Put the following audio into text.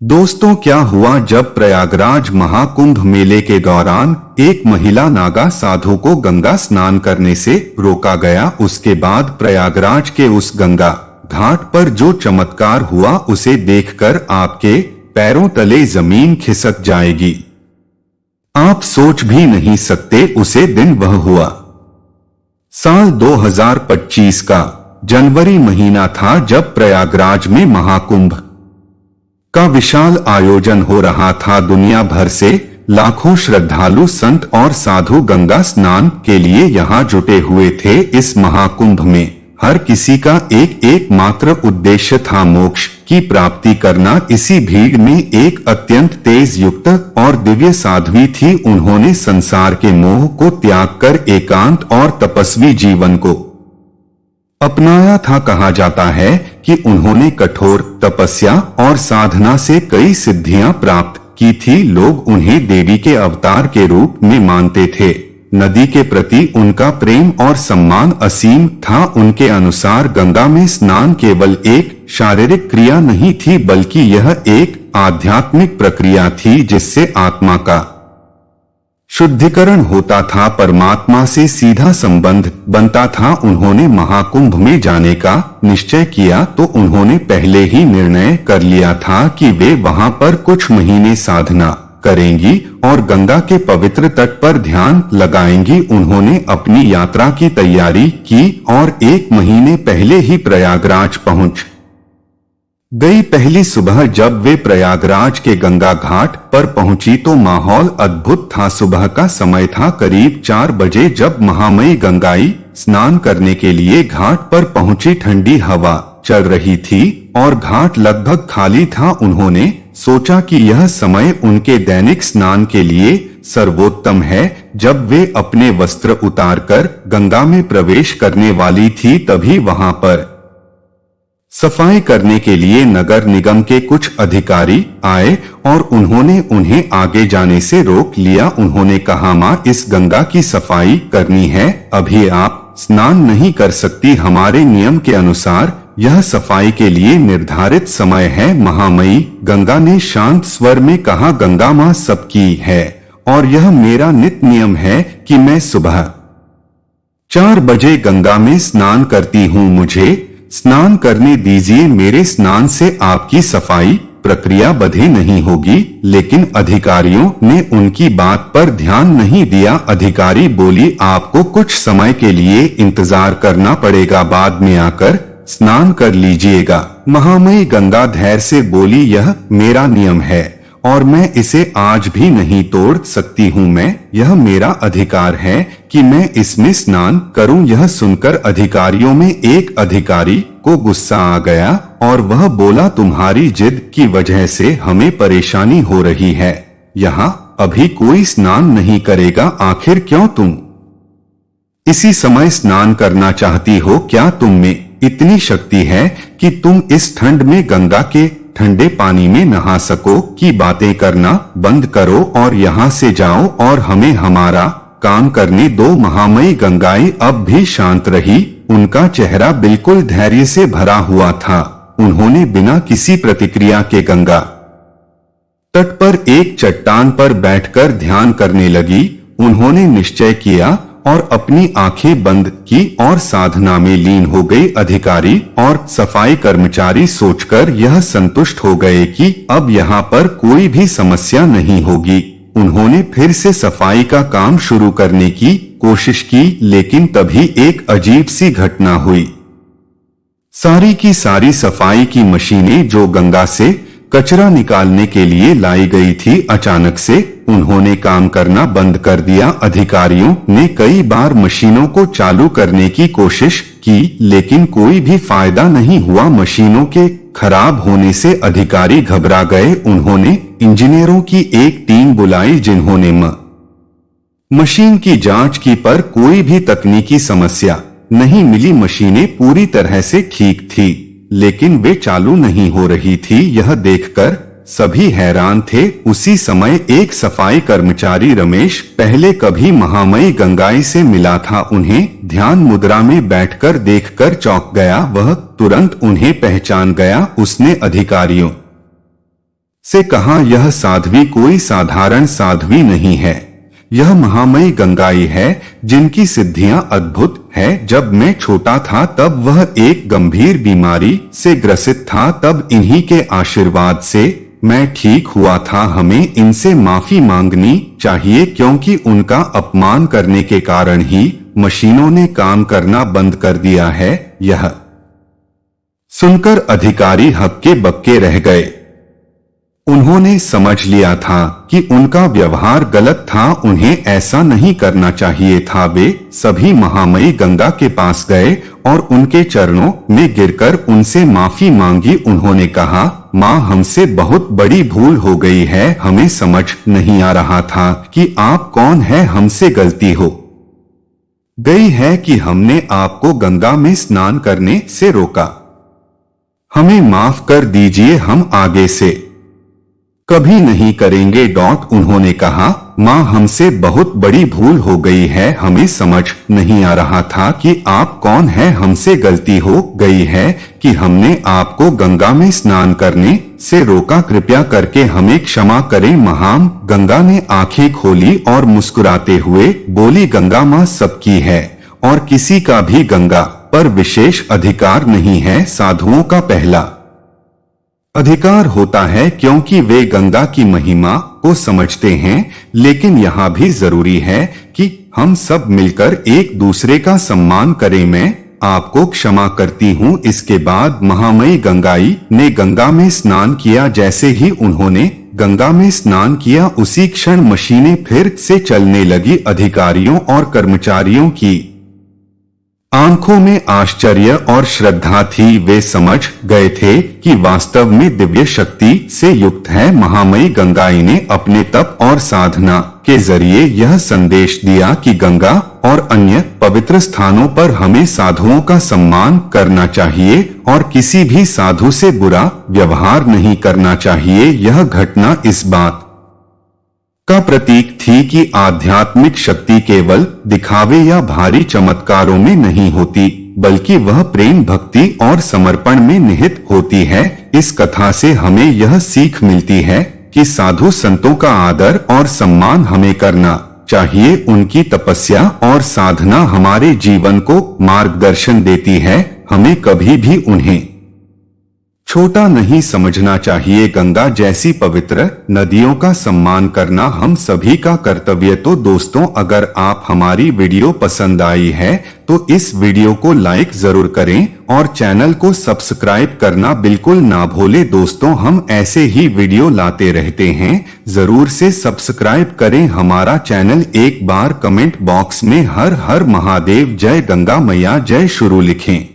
दोस्तों, क्या हुआ जब प्रयागराज महाकुंभ मेले के दौरान एक महिला नागा साधु को गंगा स्नान करने से रोका गया। उसके बाद प्रयागराज के उस गंगा घाट पर जो चमत्कार हुआ उसे देखकर आपके पैरों तले जमीन खिसक जाएगी। आप सोच भी नहीं सकते उसे दिन वह हुआ। साल 2025 का जनवरी महीना था जब प्रयागराज में महाकुंभ का विशाल आयोजन हो रहा था। दुनिया भर से लाखों श्रद्धालु संत और साधु गंगा स्नान के लिए यहाँ जुटे हुए थे। इस महाकुंभ में हर किसी का एक मात्र उद्देश्य था, मोक्ष की प्राप्ति करना। इसी भीड़ में एक अत्यंत तेज युक्त और दिव्य साध्वी थी। उन्होंने संसार के मोह को त्याग कर एकांत और तपस्वी जीवन को अपनाया था। कहा जाता है कि उन्होंने कठोर तपस्या और साधना से कई सिद्धियां प्राप्त की थी। लोग उन्हें देवी के अवतार के रूप में मानते थे। नदी के प्रति उनका प्रेम और सम्मान असीम था। उनके अनुसार गंगा में स्नान केवल एक शारीरिक क्रिया नहीं थी, बल्कि यह एक आध्यात्मिक प्रक्रिया थी जिससे आत्मा का शुद्धिकरण होता था, परमात्मा से सीधा संबंध बनता था। उन्होंने महाकुंभ में जाने का निश्चय किया तो उन्होंने पहले ही निर्णय कर लिया था कि वे वहां पर कुछ महीने साधना करेंगी और गंगा के पवित्र तट पर ध्यान लगाएंगी। उन्होंने अपनी यात्रा की तैयारी की और एक महीने पहले ही प्रयागराज पहुंच गई। पहली सुबह जब वे प्रयागराज के गंगा घाट पर पहुंची तो माहौल अद्भुत था। सुबह का समय था, करीब 4 बजे जब महामयी गंगाई स्नान करने के लिए घाट पर पहुंची। ठंडी हवा चल रही थी और घाट लगभग खाली था। उन्होंने सोचा कि यह समय उनके दैनिक स्नान के लिए सर्वोत्तम है। जब वे अपने वस्त्र उतारकर गंगा में प्रवेश करने वाली थी तभी वहां पर सफाई करने के लिए नगर निगम के कुछ अधिकारी आए और उन्होंने उन्हें आगे जाने से रोक लिया। उन्होंने कहा, माँ, इस गंगा की सफाई करनी है, अभी आप स्नान नहीं कर सकती। हमारे नियम के अनुसार यह सफाई के लिए निर्धारित समय है। महामयी गंगा ने शांत स्वर में कहा, गंगा माँ सबकी है और यह मेरा नित्य नियम है कि मैं सुबह 4 बजे गंगा में स्नान करती हूँ। मुझे स्नान करने दीजिए। मेरे स्नान से आपकी सफाई प्रक्रिया बाधित नहीं होगी। लेकिन अधिकारियों ने उनकी बात पर ध्यान नहीं दिया। अधिकारी बोली, आपको कुछ समय के लिए इंतजार करना पड़ेगा, बाद में आकर स्नान कर लीजिएगा। महामयी गंगा धैर्य से बोली, यह मेरा नियम है और मैं इसे आज भी नहीं तोड़ सकती हूँ। यह मेरा अधिकार है कि मैं इसमें स्नान करूं। यह सुनकर अधिकारियों में एक अधिकारी को गुस्सा आ गया और वह बोला, तुम्हारी जिद की वजह से हमें परेशानी हो रही है। यहाँ अभी कोई स्नान नहीं करेगा। आखिर क्यों तुम इसी समय स्नान करना चाहती हो? क्या तुम में इतनी शक्ति है कि तुम इस ठंड में गंगा के ठंडे पानी में नहा सको? की बातें करना बंद करो और यहाँ से जाओ और हमें हमारा काम करने दो। महामयी गंगाई अब भी शांत रही। उनका चेहरा बिल्कुल धैर्य से भरा हुआ था। उन्होंने बिना किसी प्रतिक्रिया के गंगा तट पर एक चट्टान पर बैठकर ध्यान करने लगी। उन्होंने निश्चय किया और अपनी आंखें बंद की और साधना में लीन हो गई। अधिकारी और सफाई कर्मचारी सोचकर यह संतुष्ट हो गए कि अब यहाँ पर कोई भी समस्या नहीं होगी। उन्होंने फिर से सफाई का काम शुरू करने की कोशिश की, लेकिन तभी एक अजीब सी घटना हुई। सारी की सारी सफाई की मशीनें जो गंगा से कचरा निकालने के लिए लाई गई थी, अचानक से उन्होंने काम करना बंद कर दिया। अधिकारियों ने कई बार मशीनों को चालू करने की कोशिश की, लेकिन कोई भी फायदा नहीं हुआ। मशीनों के खराब होने से अधिकारी घबरा गए। उन्होंने इंजीनियरों की एक टीम बुलाई जिन्होंने मशीन की जांच की, पर कोई भी तकनीकी समस्या नहीं मिली। मशीनें पूरी तरह से ठीक थी, लेकिन वे चालू नहीं हो रही थी। यह देखकर सभी हैरान थे। उसी समय एक सफाई कर्मचारी रमेश पहले कभी महामयी गंगाई से मिला था। उन्हें ध्यान मुद्रा में बैठकर देखकर चौंक गया। वह तुरंत उन्हें पहचान गया। उसने अधिकारियों से कहा, यह साध्वी कोई साधारण साध्वी नहीं है, यह महामयी गंगाई है जिनकी सिद्धियां अद्भुत है। जब मैं छोटा था तब वह एक गंभीर बीमारी से ग्रसित था, तब इन्हीं के आशीर्वाद से मैं ठीक हुआ था। हमें इनसे माफी मांगनी चाहिए क्योंकि उनका अपमान करने के कारण ही मशीनों ने काम करना बंद कर दिया है। यह सुनकर अधिकारी हक्के बक्के रह गए। उन्होंने समझ लिया था कि उनका व्यवहार गलत था, उन्हें ऐसा नहीं करना चाहिए था। वे सभी महामयी गंगा के पास गए और उनके चरणों में गिरकर उनसे माफी मांगी। उन्होंने कहा, माँ, हमसे बहुत बड़ी भूल हो गई है, हमें समझ नहीं आ रहा था कि आप कौन है, हमसे गलती हो गई है कि हमने आपको गंगा में स्नान करने से रोका, हमें माफ कर दीजिए, हम आगे से कभी नहीं करेंगे। उन्होंने कहा, माँ, हमसे बहुत बड़ी भूल हो गई है, हमें समझ नहीं आ रहा था कि आप कौन है, हमसे गलती हो गई है कि हमने आपको गंगा में स्नान करने से रोका, कृपया करके हमें क्षमा करें। महान गंगा ने आंखें खोली और मुस्कुराते हुए बोली, गंगा माँ सबकी है और किसी का भी गंगा पर विशेष अधिकार नहीं है। साधुओं का पहला अधिकार होता है क्योंकि वे गंगा की महिमा को समझते हैं, लेकिन यहाँ भी जरूरी है कि हम सब मिलकर एक दूसरे का सम्मान करें। मैं आपको क्षमा करती हूँ। इसके बाद महामयी गंगाई ने गंगा में स्नान किया। जैसे ही उन्होंने गंगा में स्नान किया, उसी क्षण मशीनें फिर से चलने लगी। अधिकारियों और कर्मचारियों की आंखों में आश्चर्य और श्रद्धा थी। वे समझ गए थे कि वास्तव में दिव्य शक्ति से युक्त है। महामयी गंगाई ने अपने तप और साधना के जरिए यह संदेश दिया कि गंगा और अन्य पवित्र स्थानों पर हमें साधुओं का सम्मान करना चाहिए और किसी भी साधु से बुरा व्यवहार नहीं करना चाहिए। यह घटना इस बात का प्रतीक थी कि आध्यात्मिक शक्ति केवल दिखावे या भारी चमत्कारों में नहीं होती, बल्कि वह प्रेम, भक्ति और समर्पण में निहित होती है। इस कथा से हमें यह सीख मिलती है कि साधु संतों का आदर और सम्मान हमें करना चाहिए। उनकी तपस्या और साधना हमारे जीवन को मार्गदर्शन देती है, हमें कभी भी उन्हें छोटा नहीं समझना चाहिए। गंगा जैसी पवित्र नदियों का सम्मान करना हम सभी का कर्तव्य। तो दोस्तों, अगर आप हमारी वीडियो पसंद आई है तो इस वीडियो को लाइक जरूर करें और चैनल को सब्सक्राइब करना बिल्कुल ना भूलें। दोस्तों, हम ऐसे ही वीडियो लाते रहते हैं, जरूर से सब्सक्राइब करें हमारा चैनल। एक बार कमेंट बॉक्स में हर हर महादेव, जय गंगा मैया जय शुरू लिखें।